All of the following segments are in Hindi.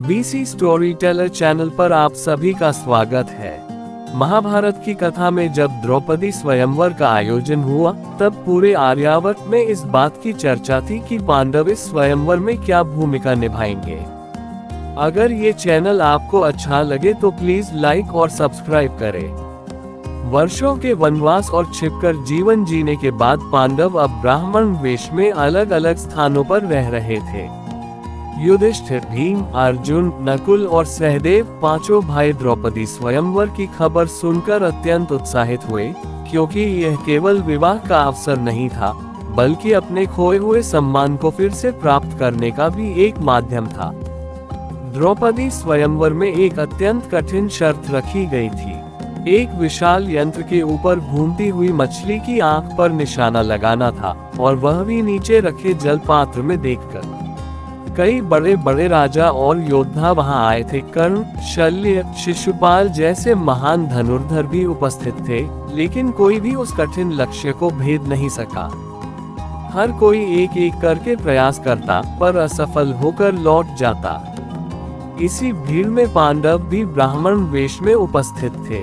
वीसी स्टोरी टेलर चैनल पर आप सभी का स्वागत है। महाभारत की कथा में जब द्रौपदी स्वयंवर का आयोजन हुआ तब पूरे आर्यावर्त में इस बात की चर्चा थी कि पांडव इस स्वयंवर में क्या भूमिका निभाएंगे। अगर ये चैनल आपको अच्छा लगे तो प्लीज लाइक और सब्सक्राइब करें। वर्षों के वनवास और छिपकर जीवन जीने के बाद पांडव अब ब्राह्मण वेश में अलग अलग स्थानों पर रह रहे थे। युधिष्ठिर, भीम, अर्जुन, नकुल और सहदेव पांचों भाई द्रौपदी स्वयंवर की खबर सुनकर अत्यंत उत्साहित हुए, क्योंकि यह केवल विवाह का अवसर नहीं था, बल्कि अपने खोए हुए सम्मान को फिर से प्राप्त करने का भी एक माध्यम था। द्रौपदी स्वयंवर में एक अत्यंत कठिन शर्त रखी गई थी। एक विशाल यंत्र के ऊपर घूमती हुई मछली की आंख पर निशाना लगाना था, और वह भी नीचे रखे जल पात्र में देखकर। कई बड़े बड़े राजा और योद्धा वहां आए थे। कर्ण, शल्य, शिशुपाल जैसे महान धनुर्धर भी उपस्थित थे, लेकिन कोई भी उस कठिन लक्ष्य को भेद नहीं सका। हर कोई एक एक करके प्रयास करता, पर असफल होकर लौट जाता। इसी भीड़ में पांडव भी ब्राह्मण वेश में उपस्थित थे।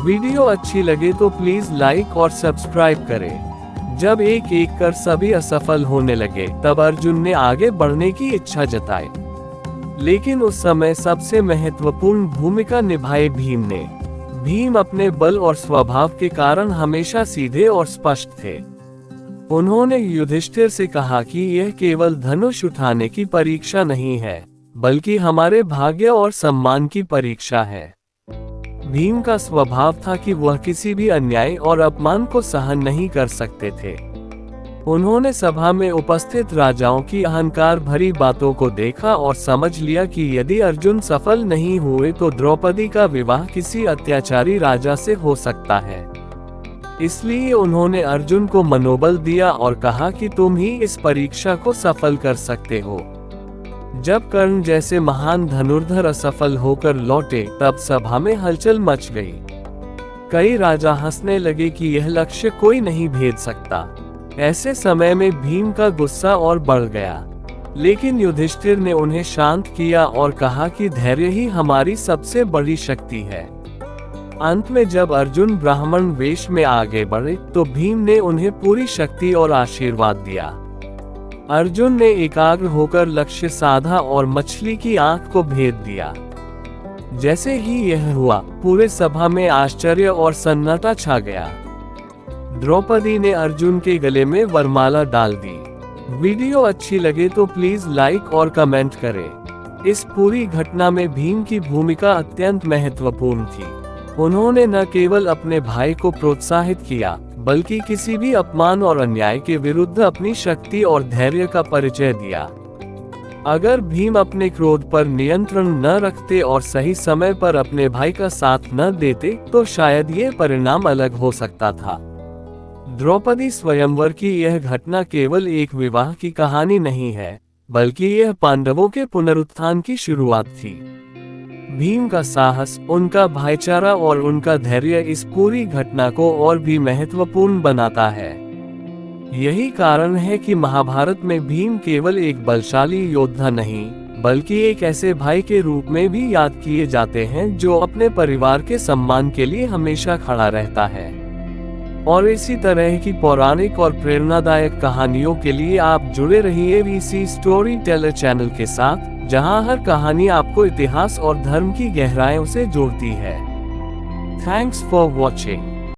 वीडियो अच्छी लगे तो प्लीज लाइक और सब्सक्राइब करें। जब एक एक कर सभी असफल होने लगे तब अर्जुन ने आगे बढ़ने की इच्छा जताई, लेकिन उस समय सबसे महत्वपूर्ण भूमिका निभाई भीम ने। भीम अपने बल और स्वभाव के कारण हमेशा सीधे और स्पष्ट थे। उन्होंने युधिष्ठिर से कहा कि यह केवल धनुष उठाने की परीक्षा नहीं है, बल्कि हमारे भाग्य और सम्मान की परीक्षा है। भीम का स्वभाव था कि वह किसी भी अन्याय और अपमान को सहन नहीं कर सकते थे। उन्होंने सभा में उपस्थित राजाओं की अहंकार भरी बातों को देखा और समझ लिया कि यदि अर्जुन सफल नहीं हुए तो द्रौपदी का विवाह किसी अत्याचारी राजा से हो सकता है। इसलिए उन्होंने अर्जुन को मनोबल दिया और कहा कि तुम ही इस परीक्षा को सफल कर सकते हो। जब कर्ण जैसे महान धनुर्धर असफल होकर लौटे तब सभा में हलचल मच गई। कई राजा हंसने लगे कि यह लक्ष्य कोई नहीं भेद सकता। ऐसे समय में भीम का गुस्सा और बढ़ गया, लेकिन युधिष्ठिर ने उन्हें शांत किया और कहा कि धैर्य ही हमारी सबसे बड़ी शक्ति है। अंत में जब अर्जुन ब्राह्मण वेश में आगे बढ़े तो भीम ने उन्हें पूरी शक्ति और आशीर्वाद दिया। अर्जुन ने एकाग्र होकर लक्ष्य साधा और मछली की आंख को भेद दिया। जैसे ही यह हुआ, पूरे सभा में आश्चर्य और सन्नाटा छा गया। द्रौपदी ने अर्जुन के गले में वरमाला डाल दी। वीडियो अच्छी लगे तो प्लीज लाइक और कमेंट करें। इस पूरी घटना में भीम की भूमिका अत्यंत महत्वपूर्ण थी। उन्होंने न केवल अपने भाई को प्रोत्साहित किया, बल्कि किसी भी अपमान और अन्याय के विरुद्ध अपनी शक्ति और धैर्य का परिचय दिया। अगर भीम अपने क्रोध पर नियंत्रण न रखते और सही समय पर अपने भाई का साथ न देते तो शायद ये परिणाम अलग हो सकता था। द्रौपदी स्वयंवर की यह घटना केवल एक विवाह की कहानी नहीं है, बल्कि यह पांडवों के पुनरुत्थान की शुरुआत थी। भीम का साहस, उनका भाईचारा और उनका धैर्य इस पूरी घटना को और भी महत्वपूर्ण बनाता है। यही कारण है कि महाभारत में भीम केवल एक बलशाली योद्धा नहीं, बल्कि एक ऐसे भाई के रूप में भी याद किए जाते हैं जो अपने परिवार के सम्मान के लिए हमेशा खड़ा रहता है। और इसी तरह की पौराणिक और प्रेरणादायक कहानियों के लिए आप जुड़े रहिए वीसी स्टोरी टेलर चैनल के साथ, जहां हर कहानी आपको इतिहास और धर्म की गहराइयों से जोड़ती है। Thanks for watching.